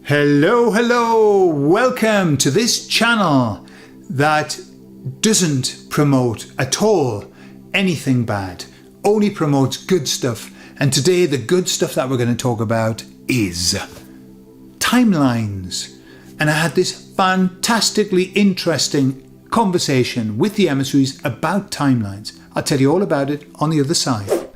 Hello, welcome to this channel that doesn't promote at all anything bad, only promotes good stuff. And today the good stuff that we're going to talk about is timelines. And I had this fantastically interesting conversation with the emissaries about timelines. I'll tell you all about it on the other side.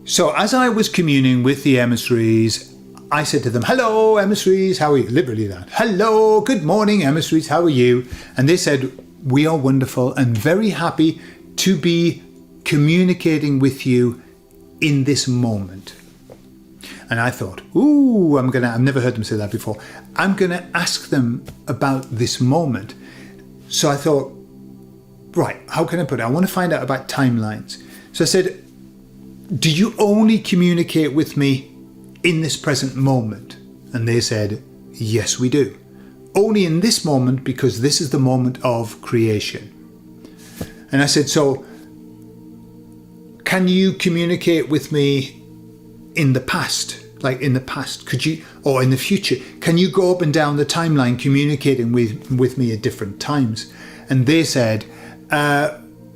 So as I was communing with the emissaries, I said to them, hello emissaries, how are you? Literally that. Hello, good morning emissaries, how are you? And they said, we are wonderful and very happy to be communicating with you in this moment. And I thought, ooh, I've never heard them say that before. I'm gonna ask them about this moment. So I thought, right, how can I put it? I want to find out about timelines. So I said, do you only communicate with me in this present moment? And they said, yes, we do. Only in this moment, because this is the moment of creation. And I said, so can you communicate with me in the past? Like in the past, could you, or in the future, can you go up and down the timeline communicating with me at different times? And they said,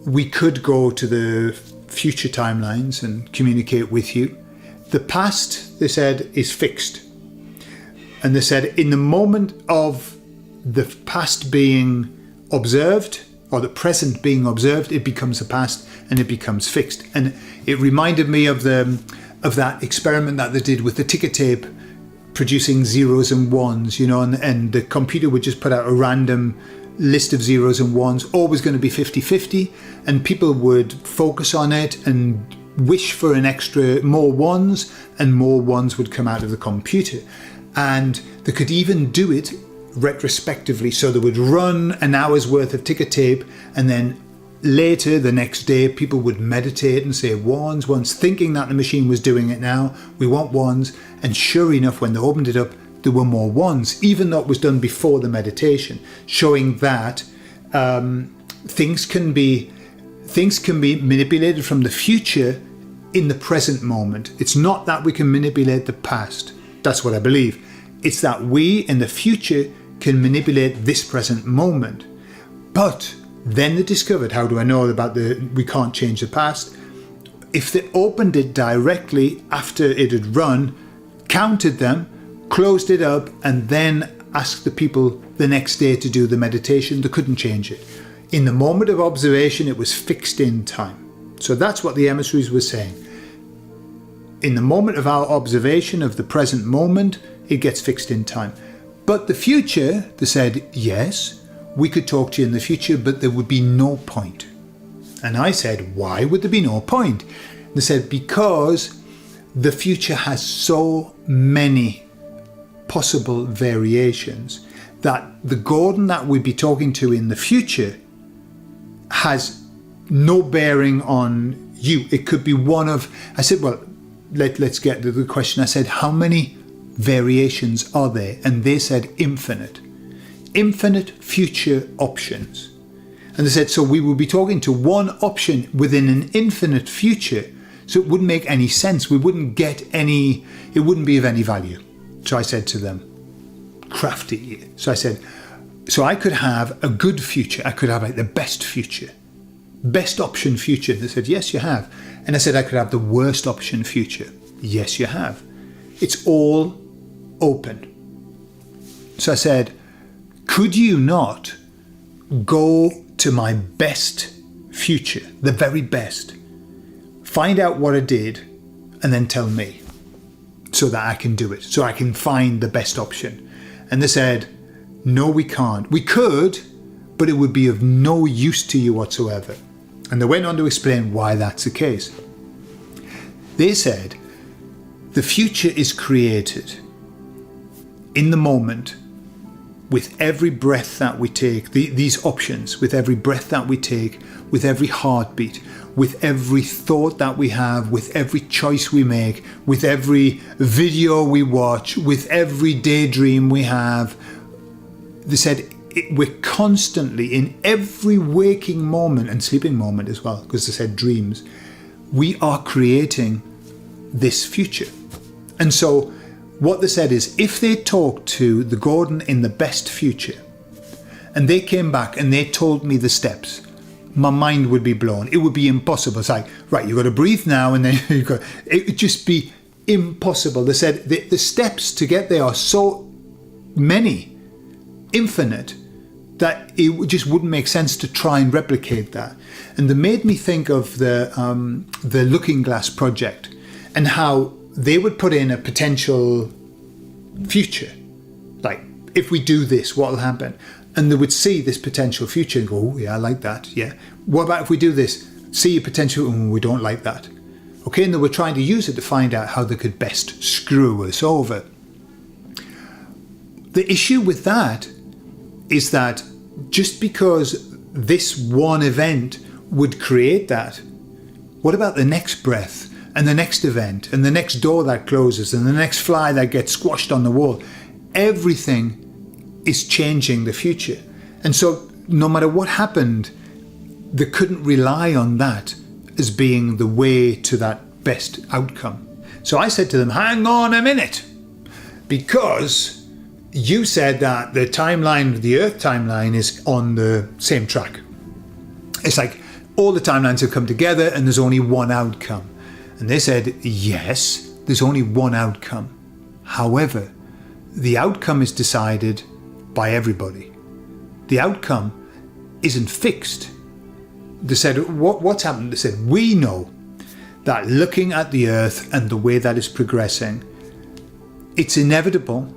we could go to the future timelines and communicate with you. The past, they said, is fixed. And they said in the moment of the past being observed, or the present being observed, it becomes the past and it becomes fixed. And it reminded me of that experiment that they did with the ticker tape producing zeros and ones, you know, and the computer would just put out a random list of zeros and ones, always going to be 50-50, and people would focus on it and wish for more ones, and more ones would come out of the computer. And they could even do it retrospectively, so they would run an hour's worth of ticker tape, and then later the next day people would meditate and say ones, thinking that the machine was doing it now, we want ones, and sure enough, when they opened it up, there were more ones, even though it was done before the meditation, showing that things can be manipulated from the future in the present moment. It's not that we can manipulate the past. That's what I believe. It's that we in the future can manipulate this present moment. But then they discovered, how do I know about we can't change the past? If they opened it directly after it had run, counted them, closed it up, and then asked the people the next day to do the meditation, they couldn't change it. In the moment of observation, it was fixed in time. So that's what the emissaries were saying. In the moment of our observation of the present moment, it gets fixed in time. But the future, they said, yes, we could talk to you in the future, but there would be no point. And I said, why would there be no point? They said, because the future has so many possible variations that the Gordon that we'd be talking to in the future has no bearing on you. It could be one of, I said, well, let's get to the question. I said, how many variations are there? And they said infinite future options. And they said, so we will be talking to one option within an infinite future. So it wouldn't make any sense. We wouldn't get any, it wouldn't be of any value. So I said to them, crafty. So I said, so I could have a good future. I could have like the best future, best option future. They said, yes, you have. And I said, I could have the worst option future. Yes, you have. It's all open. So I said, could you not go to my best future, the very best, find out what I did, and then tell me, so that I can do it, so I can find the best option? And they said, no, we can't. We could, but it would be of no use to you whatsoever. And they went on to explain why that's the case. They said, the future is created in the moment with every breath that we take, these options, with every breath that we take, with every heartbeat, with every thought that we have, with every choice we make, with every video we watch, with every daydream we have. They said we're constantly, in every waking moment and sleeping moment as well, because they said dreams, we are creating this future. And so what they said is, if they talked to the Gordon in the best future and they came back and they told me the steps, my mind would be blown. It would be impossible. It's like, right, you've got to breathe now, and then it would just be impossible. They said the steps to get there are so many, infinite, that it just wouldn't make sense to try and replicate that. And they made me think of the Looking Glass project and how they would put in a potential future. Like, if we do this, what will happen? And they would see this potential future and go, oh, yeah, I like that. Yeah. What about if we do this? See a potential, we don't like that. Okay, and they were trying to use it to find out how they could best screw us over. The issue with that is that just because this one event would create that, what about the next breath and the next event and the next door that closes and the next fly that gets squashed on the wall? Everything is changing the future. And so no matter what happened, they couldn't rely on that as being the way to that best outcome. So I said to them, hang on a minute, because you said that the timeline, the Earth timeline, is on the same track. It's like all the timelines have come together and there's only one outcome. And they said, yes, there's only one outcome. However, the outcome is decided by everybody. The outcome isn't fixed. They said, what's happened? They said, we know that looking at the Earth and the way that it's progressing, it's inevitable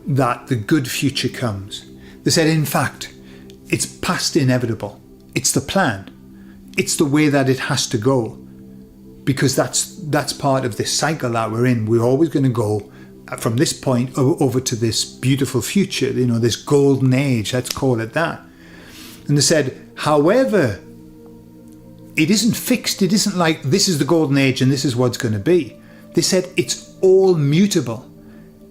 that the good future comes. They said, in fact, it's past inevitable. It's the plan. It's the way that it has to go, because that's part of this cycle that we're in. We're always going to go from this point over to this beautiful future, this golden age, let's call it that. And they said, however, it isn't fixed. It isn't like this is the golden age and this is what's going to be. They said it's all mutable,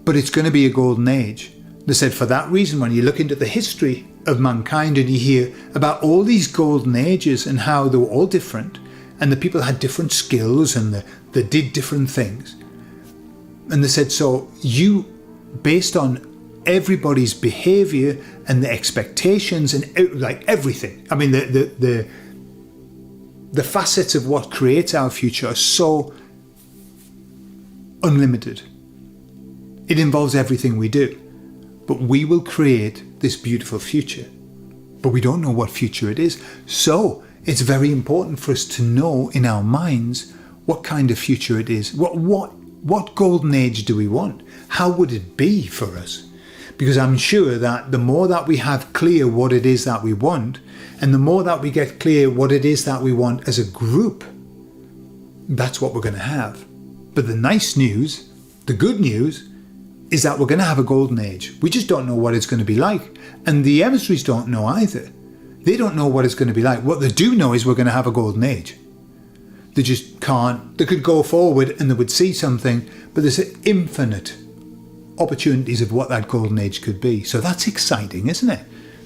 but it's going to be a golden age. They said for that reason, when you look into the history of mankind and you hear about all these golden ages and how they were all different, and the people had different skills and they did different things. And they said, so you, based on everybody's behavior and the expectations and like everything, I mean, the facets of what creates our future are so unlimited. It involves everything we do. But we will create this beautiful future. But we don't know what future it is. So it's very important for us to know in our minds what kind of future it is. What golden age do we want? How would it be for us? Because I'm sure that the more that we have clear what it is that we want, and the more that we get clear what it is that we want as a group, that's what we're going to have. But the nice news, the good news, is that we're going to have a golden age. We just don't know what it's going to be like. And the emissaries don't know either. They don't know what it's going to be like. What they do know is we're going to have a golden age. They just can't. They could go forward and they would see something, but there's infinite opportunities of what that golden age could be. So that's exciting, isn't it?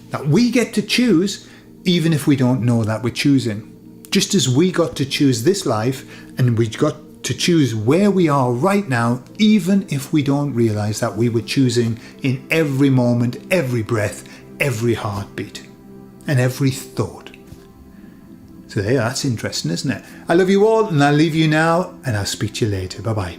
That we get to choose even if we don't know that we're choosing. Just as we got to choose this life and we got to choose where we are right now, even if we don't realize that we were choosing in every moment, every breath, every heartbeat, and every thought. So there, that's interesting, isn't it? I love you all, and I'll leave you now, and I'll speak to you later. Bye-bye.